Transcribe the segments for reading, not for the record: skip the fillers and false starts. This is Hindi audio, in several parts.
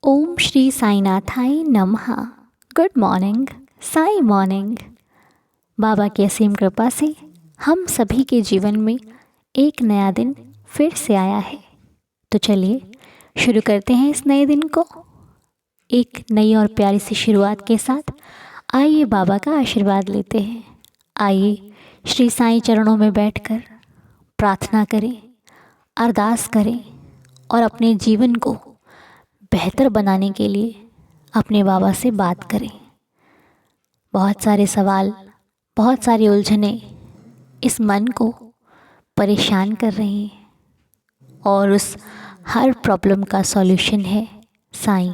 ओम श्री साईनाथाय नमः। Good morning, Sai morning. बाबा की असीम कृपा से हम सभी के जीवन में एक नया दिन फिर से आया है। तो चलिए शुरू करते हैं इस नए दिन को एक नई और प्यारी सी शुरुआत के साथ। आइए बाबा का आशीर्वाद लेते हैं। आइए श्री साईं चरणों में बैठकर प्रार्थना करें, अरदास करें और अपने जीवन को बेहतर बनाने के लिए अपने बाबा से बात करें। बहुत सारे सवाल, बहुत सारी उलझनें इस मन को परेशान कर रही हैं और उस हर प्रॉब्लम का सॉल्यूशन है साईं।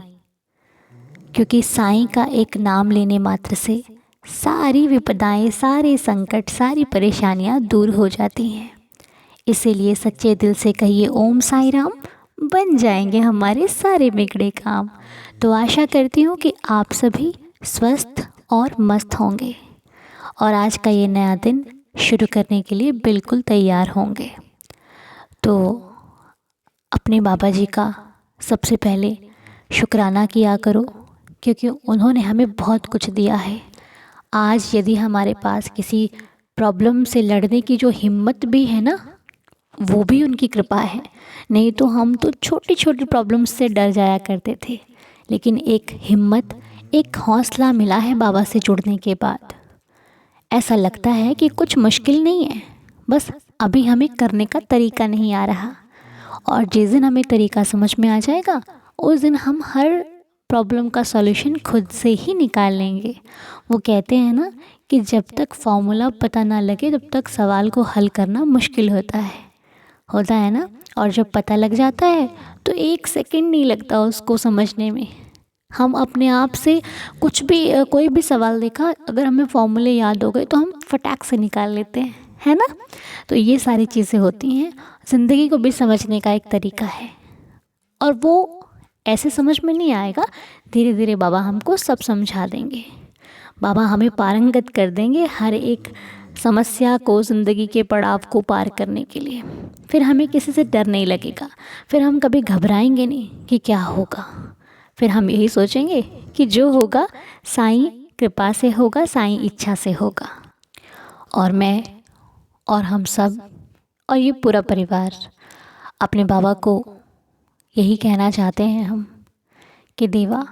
क्योंकि साईं का एक नाम लेने मात्र से सारी विपदाएं, सारे संकट, सारी परेशानियां दूर हो जाती हैं। इसीलिए सच्चे दिल से कहिए ओम साई राम, बन जाएंगे हमारे सारे बिगड़े काम। तो आशा करती हूँ कि आप सभी स्वस्थ और मस्त होंगे और आज का ये नया दिन शुरू करने के लिए बिल्कुल तैयार होंगे। तो अपने बाबा जी का सबसे पहले शुक्राना किया करो, क्योंकि उन्होंने हमें बहुत कुछ दिया है। आज यदि हमारे पास किसी प्रॉब्लम से लड़ने की जो हिम्मत भी है ना, वो भी उनकी कृपा है। नहीं तो हम तो छोटी छोटी प्रॉब्लम्स से डर जाया करते थे, लेकिन एक हिम्मत, एक हौसला मिला है बाबा से जुड़ने के बाद। ऐसा लगता है कि कुछ मुश्किल नहीं है, बस अभी हमें करने का तरीका नहीं आ रहा। और जिस दिन हमें तरीका समझ में आ जाएगा, उस दिन हम हर प्रॉब्लम का सॉल्यूशन खुद से ही निकाल लेंगे। वो कहते हैं ना कि जब तक फॉर्मूला पता ना लगे तब तक सवाल को हल करना मुश्किल होता है ना। और जब पता लग जाता है तो एक सेकंड नहीं लगता उसको समझने में। हम अपने आप से कुछ भी कोई भी सवाल देखा, अगर हमें फॉर्मूले याद हो गए तो हम फटाक से निकाल लेते हैं, है ना। तो ये सारी चीज़ें होती हैं, ज़िंदगी को भी समझने का एक तरीका है। और वो ऐसे समझ में नहीं आएगा, धीरे धीरे बाबा हमको सब समझा देंगे। बाबा हमें पारंगत कर देंगे हर एक समस्या को, ज़िंदगी के पड़ाव को पार करने के लिए। फिर हमें किसी से डर नहीं लगेगा, फिर हम कभी घबराएंगे नहीं कि क्या होगा। फिर हम यही सोचेंगे कि जो होगा साईं कृपा से होगा, साईं इच्छा से होगा। और मैं और हम सब और ये पूरा परिवार अपने बाबा को यही कहना चाहते हैं हम कि देवा,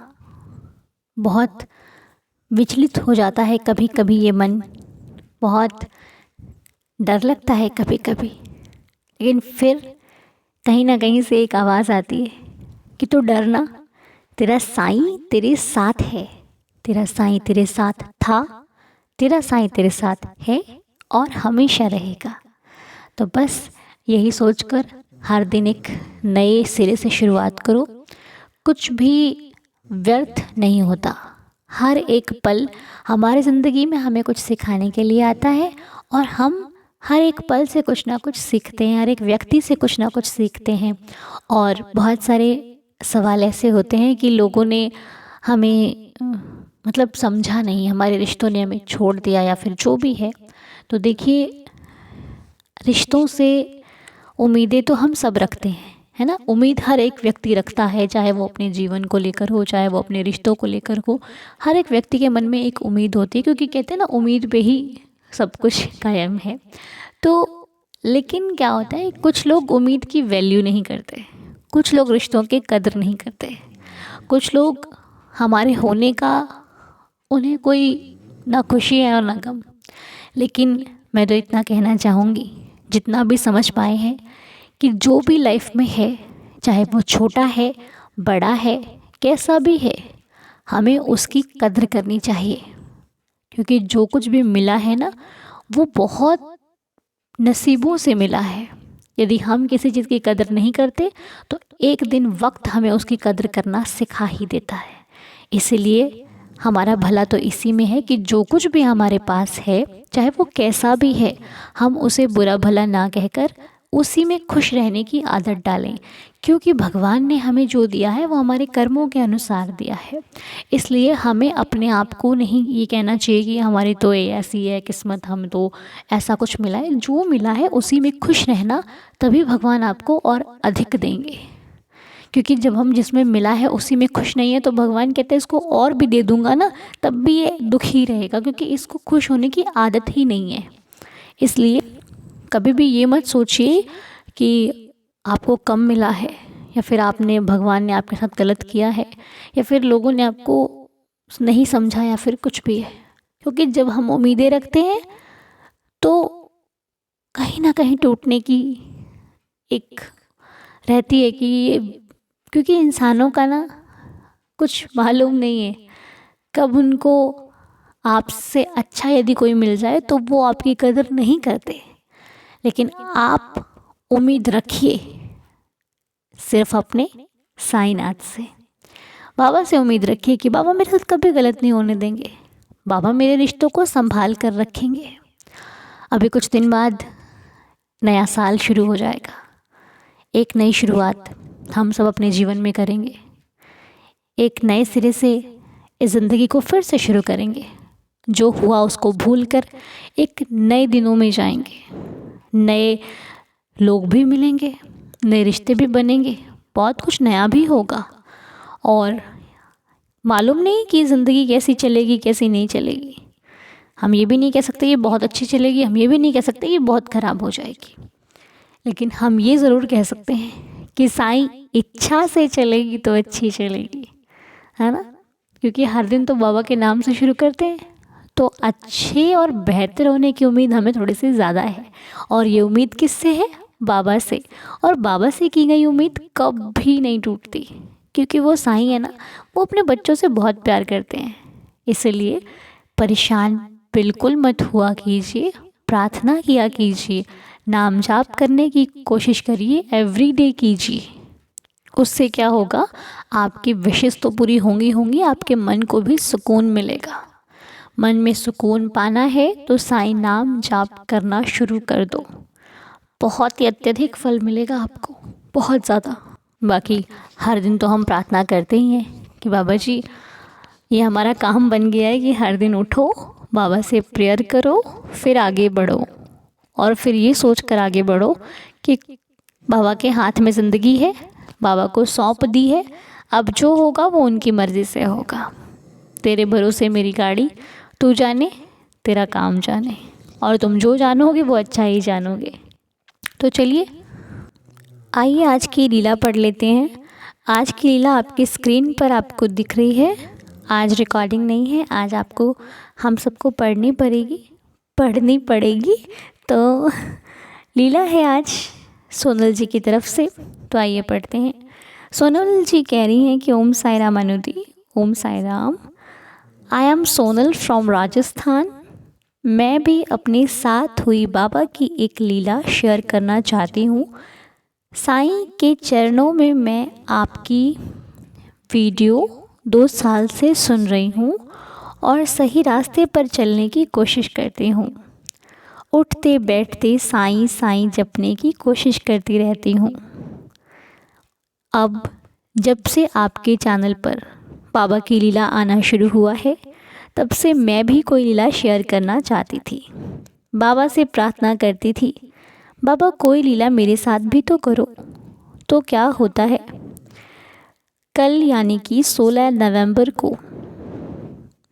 बहुत विचलित हो जाता है कभी कभी ये मन, बहुत डर लगता है कभी कभी, लेकिन फिर कहीं ना कहीं से एक आवाज़ आती है कि तू डरना, तेरा साईं तेरे साथ है, तेरा साईं तेरे साथ था, तेरा साईं तेरे साथ है और हमेशा रहेगा। तो बस यही सोचकर हर दिन एक नए सिरे से शुरुआत करो। कुछ भी व्यर्थ नहीं होता, हर एक पल हमारी ज़िंदगी में हमें कुछ सिखाने के लिए आता है और हम हर एक पल से कुछ ना कुछ सीखते हैं, हर एक व्यक्ति से कुछ ना कुछ सीखते हैं। और बहुत सारे सवाल ऐसे होते हैं कि लोगों ने हमें मतलब समझा नहीं, हमारे रिश्तों ने हमें छोड़ दिया या फिर जो भी है। तो देखिए, रिश्तों से उम्मीदें तो हम सब रखते हैं, है ना। उम्मीद हर एक व्यक्ति रखता है, चाहे वो अपने जीवन को लेकर हो, चाहे वो अपने रिश्तों को लेकर हो। हर एक व्यक्ति के मन में एक उम्मीद होती है, क्योंकि कहते हैं ना, उम्मीद पे ही सब कुछ कायम है। तो लेकिन क्या होता है, कुछ लोग उम्मीद की वैल्यू नहीं करते, कुछ लोग रिश्तों की कदर नहीं करते, कुछ लोग हमारे होने का उन्हें कोई ना खुशी है और ना गम। लेकिन मैं तो इतना कहना चाहूँगी, जितना भी समझ पाए हैं, कि जो भी लाइफ में है, चाहे वो छोटा है, बड़ा है, कैसा भी है, हमें उसकी कद्र करनी चाहिए। क्योंकि जो कुछ भी मिला है ना, वो बहुत नसीबों से मिला है। यदि हम किसी चीज़ की कदर नहीं करते तो एक दिन वक्त हमें उसकी कदर करना सिखा ही देता है। इसीलिए हमारा भला तो इसी में है कि जो कुछ भी हमारे पास है, चाहे वो कैसा भी है, हम उसे बुरा भला ना कहकर उसी में खुश रहने की आदत डालें। क्योंकि भगवान ने हमें जो दिया है वो हमारे कर्मों के अनुसार दिया है। इसलिए हमें अपने आप को नहीं ये कहना चाहिए कि हमारी तो ये ऐसी है किस्मत, हम तो ऐसा कुछ मिला है। जो मिला है उसी में खुश रहना, तभी भगवान आपको और अधिक देंगे। क्योंकि जब हम जिसमें मिला है उसी में खुश नहीं है तो भगवान कहते हैं इसको और भी दे दूंगा ना तब भी ये दुखी रहेगा, क्योंकि इसको खुश होने की आदत ही नहीं है। इसलिए कभी भी ये मत सोचिए कि आपको कम मिला है, या फिर भगवान ने आपके साथ गलत किया है, या फिर लोगों ने आपको नहीं समझा, या फिर कुछ भी है। क्योंकि जब हम उम्मीदें रखते हैं तो कहीं ना कहीं टूटने की एक रहती है कि क्योंकि इंसानों का ना कुछ मालूम नहीं है कब उनको आपसे अच्छा यदि कोई मिल जाए तो वो आपकी कदर नहीं करते। लेकिन आप उम्मीद रखिए सिर्फ अपने साईनाथ से, बाबा से उम्मीद रखिए कि बाबा मेरे साथ कभी गलत नहीं होने देंगे, बाबा मेरे रिश्तों को संभाल कर रखेंगे। अभी कुछ दिन बाद नया साल शुरू हो जाएगा, एक नई शुरुआत हम सब अपने जीवन में करेंगे, एक नए सिरे से इस ज़िंदगी को फिर से शुरू करेंगे। जो हुआ उसको भूलकर एक नए दिनों में जाएंगे, नए लोग भी मिलेंगे, नए रिश्ते भी बनेंगे, बहुत कुछ नया भी होगा। और मालूम नहीं कि ज़िंदगी कैसी चलेगी कैसी नहीं चलेगी। हम ये भी नहीं कह सकते ये बहुत अच्छी चलेगी, हम ये भी नहीं कह सकते ये बहुत ख़राब हो जाएगी। लेकिन हम ये ज़रूर कह सकते हैं कि साईं इच्छा से चलेगी तो अच्छी चलेगी, है ना। क्योंकि हर दिन तो बाबा के नाम से शुरू करते हैं, तो अच्छे और बेहतर होने की उम्मीद हमें थोड़ी सी ज़्यादा है। और ये उम्मीद किससे है? बाबा से। और बाबा से की गई उम्मीद कभी नहीं टूटती, क्योंकि वो साईं है ना, वो अपने बच्चों से बहुत प्यार करते हैं। इसलिए परेशान बिल्कुल मत हुआ कीजिए, प्रार्थना किया कीजिए, नाम जाप करने की कोशिश करिए, एवरीडे कीजिए। उससे क्या होगा, आपकी विशेष तो पूरी होंगी, आपके मन को भी सुकून मिलेगा। मन में सुकून पाना है तो साईं नाम जाप करना शुरू कर दो, बहुत ही अत्यधिक फल मिलेगा आपको, बहुत ज़्यादा। बाकी हर दिन तो हम प्रार्थना करते ही हैं कि बाबा जी ये हमारा काम बन गया है कि हर दिन उठो, बाबा से प्रेयर करो, फिर आगे बढ़ो, और फिर ये सोच कर आगे बढ़ो कि बाबा के हाथ में ज़िंदगी है, बाबा को सौंप दी है, अब जो होगा वो उनकी मर्ज़ी से होगा। तेरे भरोसे मेरी गाड़ी, तू जाने तेरा काम जाने, और तुम जो जानोगे वो अच्छा ही जानोगे। तो चलिए आइए आज की लीला पढ़ लेते हैं। आज की लीला आपकी स्क्रीन पर आपको दिख रही है। आज रिकॉर्डिंग नहीं है, आज आपको हम सबको पढ़नी पड़ेगी। तो लीला है आज सोनल जी की तरफ से, तो आइए पढ़ते हैं। सोनल जी कह रही हैं कि ओम साई राम अनुदी, ओम Sai Ram. I am Sonal from Rajasthan. मैं भी अपने साथ हुई बाबा की एक लीला शेयर करना चाहती हूँ। साईं के चरणों में मैं आपकी वीडियो 2 साल से सुन रही हूँ और सही रास्ते पर चलने की कोशिश करती हूँ। उठते बैठते साईं साईं जपने की कोशिश करती रहती हूँ। अब जब से आपके चैनल पर बाबा की लीला आना शुरू हुआ है, तब से मैं भी कोई लीला शेयर करना चाहती थी। बाबा से प्रार्थना करती थी, बाबा कोई लीला मेरे साथ भी तो करो। तो क्या होता है, कल यानी कि 16 नवंबर को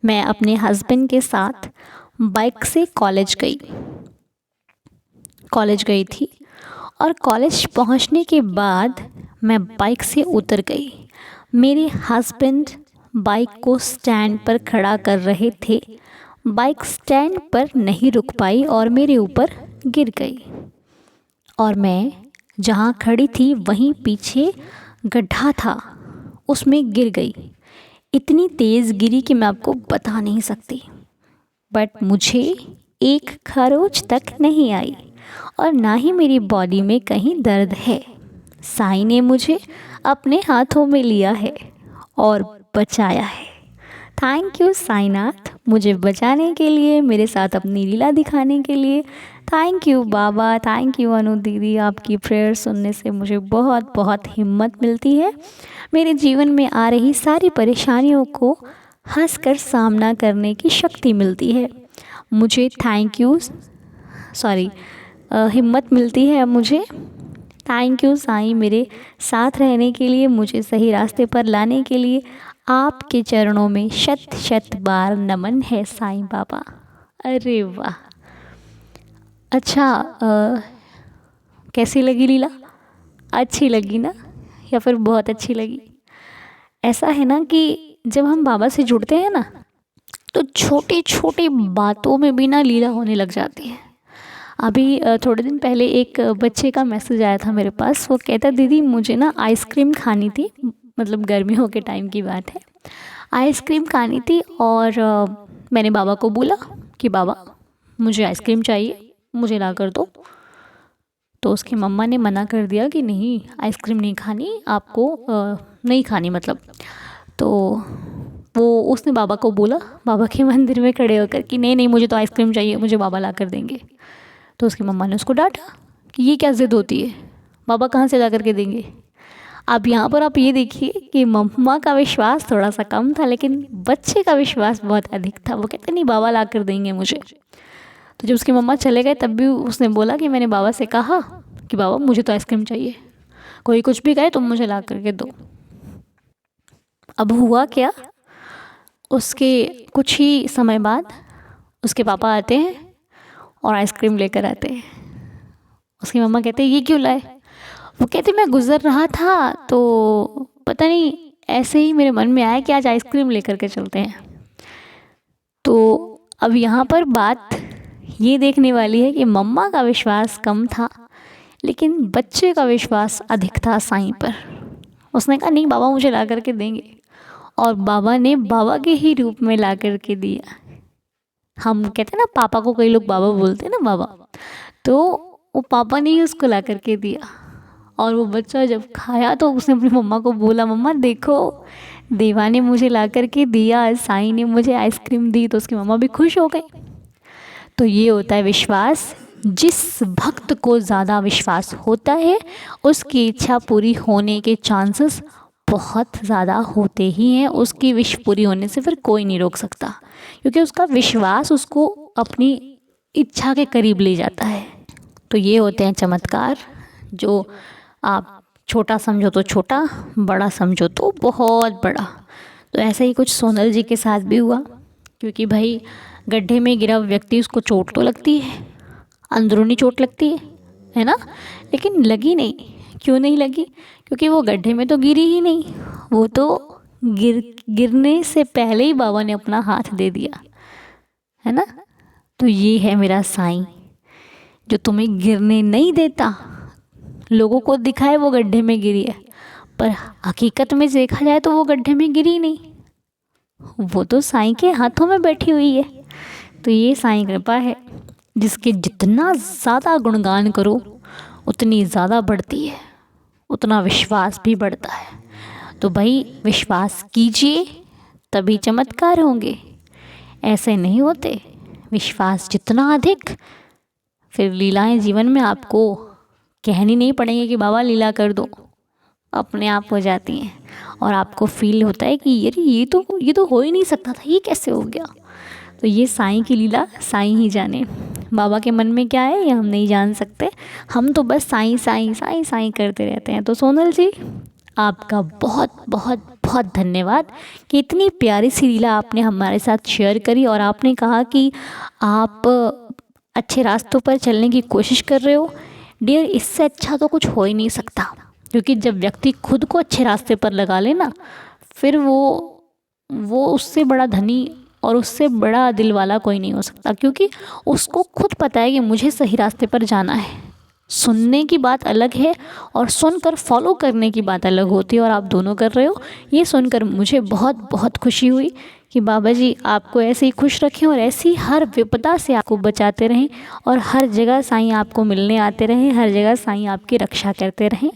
मैं अपने हस्बैंड के साथ बाइक से कॉलेज गई थी, और कॉलेज पहुंचने के बाद मैं बाइक से उतर गई। मेरे हस्बैंड बाइक को स्टैंड पर खड़ा कर रहे थे। बाइक स्टैंड पर नहीं रुक पाई और मेरे ऊपर गिर गई, और मैं जहाँ खड़ी थी वहीं पीछे गड्ढा था, उसमें गिर गई। इतनी तेज़ गिरी कि मैं आपको बता नहीं सकती, बट मुझे एक खरोच तक नहीं आई और ना ही मेरी बॉडी में कहीं दर्द है। साईं ने मुझे अपने हाथों में लिया है और बचाया है। थैंक यू साईनाथ, मुझे बचाने के लिए, मेरे साथ अपनी लीला दिखाने के लिए। थैंक यू बाबा, थैंक यू अनु दीदी। आपकी प्रेयर सुनने से मुझे बहुत बहुत हिम्मत मिलती है। मेरे जीवन में आ रही सारी परेशानियों को हंसकर सामना करने की शक्ति मिलती है। मुझे हिम्मत मिलती है मुझे थैंक यू साईं, मेरे साथ रहने के लिए, मुझे सही रास्ते पर लाने के लिए। आपके चरणों में शत शत बार नमन है साईं बाबा। अरे वाह, अच्छा कैसी लगी लीला? अच्छी लगी ना, या फिर बहुत अच्छी लगी? ऐसा है ना कि जब हम बाबा से जुड़ते हैं ना, तो छोटी छोटी बातों में भी ना लीला होने लग जाती है। अभी थोड़े दिन पहले एक बच्चे का मैसेज आया था मेरे पास। वो कहता, दीदी मुझे ना आइसक्रीम खानी थी, मतलब गर्मियों के टाइम की बात है। आइसक्रीम खानी थी और मैंने बाबा को बोला कि बाबा मुझे आइसक्रीम चाहिए, मुझे ला कर दो। तो उसकी मम्मा ने मना कर दिया कि नहीं, आइसक्रीम नहीं खानी आपको, नहीं खानी मतलब। तो वो उसने बाबा को बोला, बाबा के मंदिर में खड़े होकर, कि नहीं नहीं मुझे तो आइसक्रीम चाहिए, मुझे बाबा ला कर देंगे। तो उसकी मम्मा ने उसको डांटा कि ये क्या ज़िद होती है, बाबा कहाँ से ला कर के देंगे। अब यहाँ पर आप ये देखिए कि मम्मा का विश्वास थोड़ा सा कम था, लेकिन बच्चे का विश्वास बहुत अधिक था। वो कहते नहीं बाबा ला कर देंगे मुझे। तो जब उसकी मम्मा चले गए तब भी उसने बोला कि मैंने बाबा से कहा कि बाबा मुझे तो आइसक्रीम चाहिए, कोई कुछ भी कहे तुम मुझे ला करके दो। अब हुआ क्या, उसके कुछ ही समय बाद उसके पापा आते हैं और आइसक्रीम लेकर आते हैं। उसकी मम्मा कहते हैं ये क्यों लाए? वो कहते मैं गुज़र रहा था तो पता नहीं ऐसे ही मेरे मन में आया कि आज आइसक्रीम लेकर के चलते हैं। तो अब यहाँ पर बात ये देखने वाली है कि मम्मा का विश्वास कम था, लेकिन बच्चे का विश्वास अधिक था साईं पर। उसने कहा नहीं बाबा मुझे ला करके देंगे, और बाबा ने बाबा के ही रूप में ला करके दिया। हम कहते हैं ना पापा को कई लोग बाबा बोलते हैं ना, बाबा, तो वो पापा ने ही उसको ला करके दिया। और वो बच्चा जब खाया तो उसने अपनी मम्मा को बोला, मम्मा देखो देवा ने मुझे ला करके दिया, साईं ने मुझे आइसक्रीम दी। तो उसकी मम्मा भी खुश हो गई। तो ये होता है विश्वास। जिस भक्त को ज़्यादा विश्वास होता है उसकी इच्छा पूरी होने के चांसेस बहुत ज़्यादा होते ही हैं। उसकी विश पूरी होने से फिर कोई नहीं रोक सकता, क्योंकि उसका विश्वास उसको अपनी इच्छा के करीब ले जाता है। तो ये होते हैं चमत्कार, जो आप छोटा समझो तो छोटा, बड़ा समझो तो बहुत बड़ा। तो ऐसा ही कुछ सोनल जी के साथ भी हुआ, क्योंकि भाई गड्ढे में गिरा व्यक्ति, उसको चोट तो लगती है, अंदरूनी चोट लगती है ना, लेकिन लगी नहीं। क्यों नहीं लगी? क्योंकि वो गड्ढे में तो गिरी ही नहीं, वो तो गिरने से पहले ही बाबा ने अपना हाथ दे दिया, है ना। तो ये है मेरा साईं, जो तुम्हें गिरने नहीं देता। लोगों को दिखाए वो गड्ढे में गिरी है, पर हकीकत में देखा जाए तो वो गड्ढे में गिरी नहीं, वो तो साईं के हाथों में बैठी हुई है। तो ये साईं कृपा है, जिसके जितना ज़्यादा गुणगान करो उतनी ज़्यादा बढ़ती है, उतना विश्वास भी बढ़ता है। तो भाई विश्वास कीजिए तभी चमत्कार होंगे, ऐसे नहीं होते। विश्वास जितना अधिक, फिर लीलाएं जीवन में आपको कहनी नहीं पड़ेंगी कि बाबा लीला कर दो, अपने आप हो जाती हैं। और आपको फील होता है कि यार ये तो हो ही नहीं सकता था, ये कैसे हो गया। तो ये साईं की लीला साईं ही जाने। बाबा के मन में क्या है ये हम नहीं जान सकते, हम तो बस साईं साईं साईं साईं करते रहते हैं। तो सोनल जी आपका बहुत बहुत बहुत धन्यवाद कि इतनी प्यारी सी लीला आपने हमारे साथ शेयर करी, और आपने कहा कि आप अच्छे रास्तों पर चलने की कोशिश कर रहे हो। डियर, इससे अच्छा तो कुछ हो ही नहीं सकता, क्योंकि जब व्यक्ति खुद को अच्छे रास्ते पर लगा लेना, फिर वो उससे बड़ा धनी और उससे बड़ा दिल वाला कोई नहीं हो सकता, क्योंकि उसको खुद पता है कि मुझे सही रास्ते पर जाना है। सुनने की बात अलग है और सुनकर फॉलो करने की बात अलग होती है, और आप दोनों कर रहे हो। ये सुनकर मुझे बहुत बहुत खुशी हुई कि बाबा जी आपको ऐसे ही खुश रखें और ऐसी हर विपदा से आपको बचाते रहें, और हर जगह साईं आपको मिलने आते रहें, हर जगह साईं आपकी रक्षा करते रहें।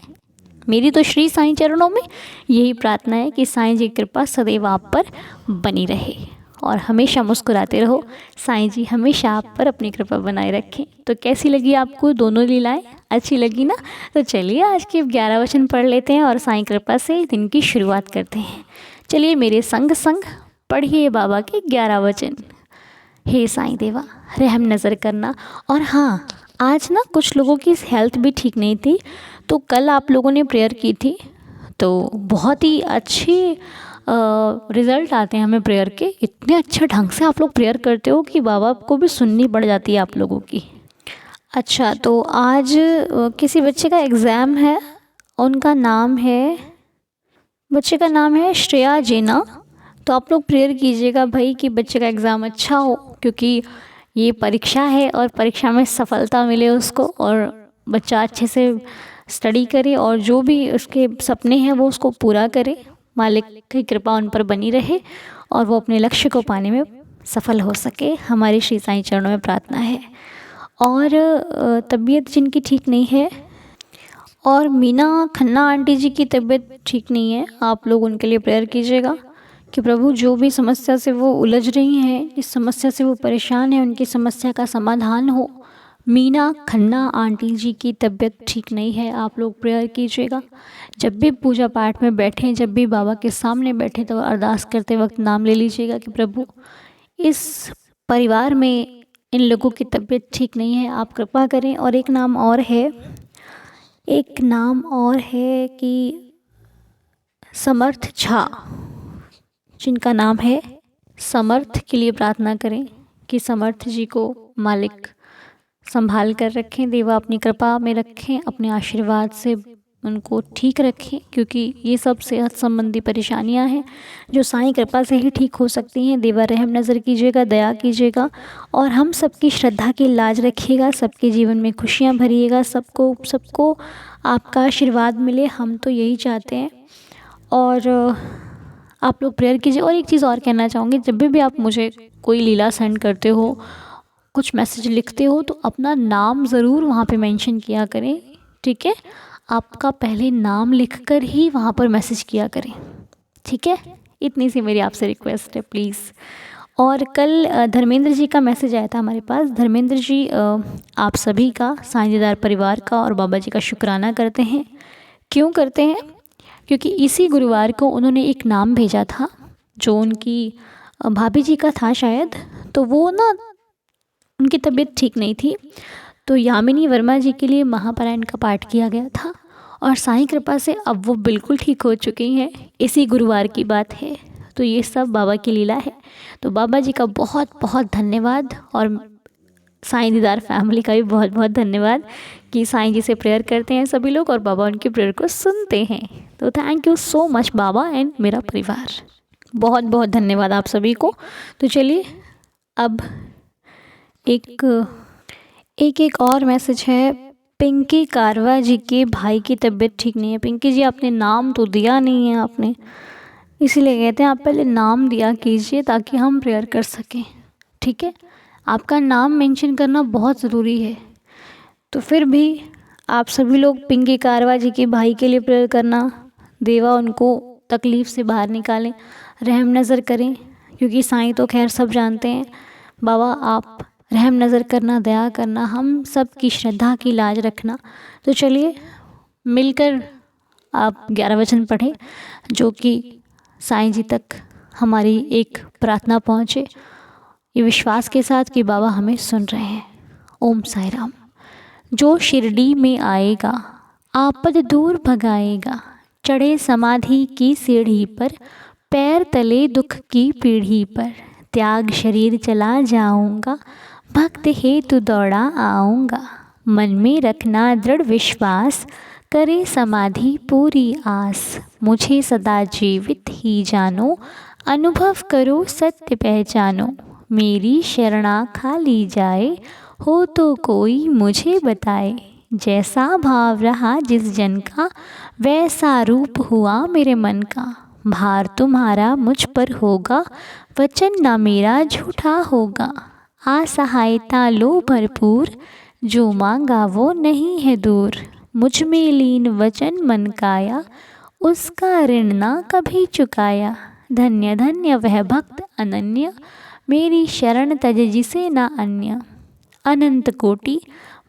मेरी तो श्री साईं चरणों में यही प्रार्थना है कि साईं जी की कृपा सदैव आप पर बनी रहे और हमेशा मुस्कुराते रहो। साईं जी हमेशा आप पर अपनी कृपा बनाए रखें। तो कैसी लगी आपको दोनों लीलाएं? अच्छी लगी ना? तो चलिए आज के 11 वचन पढ़ लेते हैं और साईं कृपा से दिन की शुरुआत करते हैं। चलिए मेरे संग संग पढ़िए बाबा के 11 वचन। हे साईं देवा, रहम नज़र करना। और हाँ, आज ना कुछ लोगों की हेल्थ भी ठीक नहीं थी, तो कल आप लोगों ने प्रेयर की थी, तो बहुत ही अच्छे रिज़ल्ट आते हैं हमें प्रेयर के। इतने अच्छे ढंग से आप लोग प्रेयर करते हो कि बाबा को भी सुननी पड़ जाती है आप लोगों की। अच्छा, तो आज किसी बच्चे का एग्ज़ाम है, उनका नाम है, बच्चे का नाम है श्रेया जेना। तो आप लोग प्रेयर कीजिएगा भाई कि बच्चे का एग्ज़ाम अच्छा हो, क्योंकि ये परीक्षा है और परीक्षा में सफलता मिले उसको, और बच्चा अच्छे से स्टडी करे और जो भी उसके सपने हैं वो उसको पूरा करे। मालिक की कृपा उन पर बनी रहे और वो अपने लक्ष्य को पाने में सफल हो सके, हमारी श्री साईं चरणों में प्रार्थना है। और तबीयत जिनकी ठीक नहीं है, और मीना खन्ना आंटी जी की तबीयत ठीक नहीं है, आप लोग उनके लिए प्रेयर कीजिएगा कि प्रभु जो भी समस्या से वो उलझ रही हैं, जिस समस्या से वो परेशान है, उनकी समस्या का समाधान हो। मीना खन्ना आंटी जी की तबीयत ठीक नहीं है, आप लोग प्रेयर कीजिएगा। जब भी पूजा पाठ में बैठें, जब भी बाबा के सामने बैठें, तो अरदास करते वक्त नाम ले लीजिएगा कि प्रभु इस परिवार में इन लोगों की तबीयत ठीक नहीं है, आप कृपा करें। और एक नाम और है कि समर्थ झा, जिनका नाम है समर्थ, के लिए प्रार्थना करें कि समर्थ जी को मालिक संभाल कर रखें, देवा अपनी कृपा में रखें, अपने आशीर्वाद से उनको ठीक रखें, क्योंकि ये सब सेहत संबंधी परेशानियां हैं जो साईं कृपा से ही ठीक हो सकती हैं। देवा रहम नज़र कीजिएगा, दया कीजिएगा और हम सबकी श्रद्धा की लाज रखिएगा, सबके जीवन में खुशियां भरिएगा, सबको आपका आशीर्वाद मिले, हम तो यही चाहते हैं। और आप लोग प्रेयर कीजिए। और एक चीज़ और कहना चाहूँगी, जब भी आप मुझे कोई लीला सेंड करते हो, कुछ मैसेज लिखते हो, तो अपना नाम ज़रूर वहाँ पे मेंशन किया करें, ठीक है? आपका पहले नाम लिखकर ही वहाँ पर मैसेज किया करें, ठीक है? इतनी सी मेरी आपसे रिक्वेस्ट है, प्लीज़। और कल धर्मेंद्र जी का मैसेज आया था हमारे पास। धर्मेंद्र जी आप सभी का, साईं दीदार परिवार का और बाबा जी का शुक्राना करते हैं। क्यों करते हैं? क्योंकि इसी गुरुवार को उन्होंने एक नाम भेजा था जो उनकी भाभी जी का था शायद, तो वो ना उनकी तबीयत ठीक नहीं थी, तो यामिनी वर्मा जी के लिए महापारायण का पाठ किया गया था और साईं कृपा से अब वो बिल्कुल ठीक हो चुकी हैं। इसी गुरुवार की बात है, तो ये सब बाबा की लीला है। तो बाबा जी का बहुत बहुत धन्यवाद और साईं दीदार फैमिली का भी बहुत बहुत धन्यवाद कि साईं जी से प्रेयर करते हैं सभी लोग और बाबा उनकी प्रेयर को सुनते हैं। तो thank you so much Baba and मेरा परिवार, बहुत बहुत धन्यवाद आप सभी को। तो चलिए अब एक और मैसेज है। पिंकी कारवा जी के भाई की तबीयत ठीक नहीं है। पिंकी जी, आपने नाम तो दिया नहीं है आपने, इसीलिए कहते हैं आप पहले नाम दिया कीजिए ताकि हम प्रेयर कर सकें, ठीक है? आपका नाम मेंशन करना बहुत ज़रूरी है। तो फिर भी आप सभी लोग पिंकी कारवा जी के भाई के लिए प्रेयर करना, देवा उनको तकलीफ़ से बाहर निकालें, रहम नज़र करें, क्योंकि साईं तो खैर सब जानते हैं। बाबा आप रहम नज़र करना, दया करना, हम सब की श्रद्धा की लाज रखना। तो चलिए मिलकर आप 11 वचन पढ़ें जो कि साईं जी तक हमारी एक प्रार्थना पहुँचे, ये विश्वास के साथ कि बाबा हमें सुन रहे हैं। ओम साई राम। जो शिरडी में आएगा आपद दूर भगाएगा, चढ़े समाधि की सीढ़ी पर, पैर तले दुख की पीढ़ी पर, त्याग शरीर चला जाऊंगा, भक्त हेतु दौड़ा आऊँगा, मन में रखना दृढ़ विश्वास, करे समाधि पूरी आस, मुझे सदा जीवित ही जानो, अनुभव करो सत्य पहचानो, मेरी शरणा खा ली जाए, हो तो कोई मुझे बताए, जैसा भाव रहा जिस जन का, वैसा रूप हुआ मेरे मन का, भार तुम्हारा मुझ पर होगा, वचन ना मेरा झूठा होगा, असहायता लो भरपूर, जो मांगा वो नहीं है दूर, मुझ में लीन वचन मन काया, उसका ऋण ना कभी चुकाया, धन्य धन्य वह भक्त अनन्य, मेरी शरण तज जिसे ना अन्य, अनंत कोटि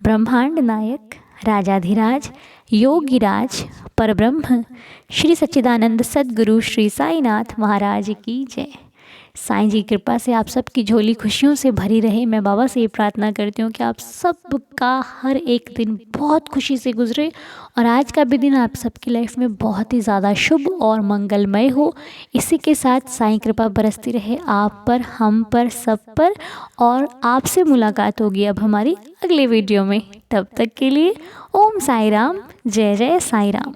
ब्रह्मांड नायक, राजाधिराज योगिराज परब्रह्म, श्री सच्चिदानंद सद्गुरु श्री साईनाथ महाराज की जय। साईं जी की कृपा से आप सबकी झोली खुशियों से भरी रहे। मैं बाबा से ये प्रार्थना करती हूँ कि आप सबका हर एक दिन बहुत खुशी से गुजरे और आज का भी दिन आप सबकी लाइफ में बहुत ही ज़्यादा शुभ और मंगलमय हो। इसी के साथ साईं कृपा बरसती रहे आप पर, हम पर, सब पर। और आपसे मुलाकात होगी अब हमारी अगले वीडियो में। तब तक के लिए ओम साई राम, जय जय साई राम।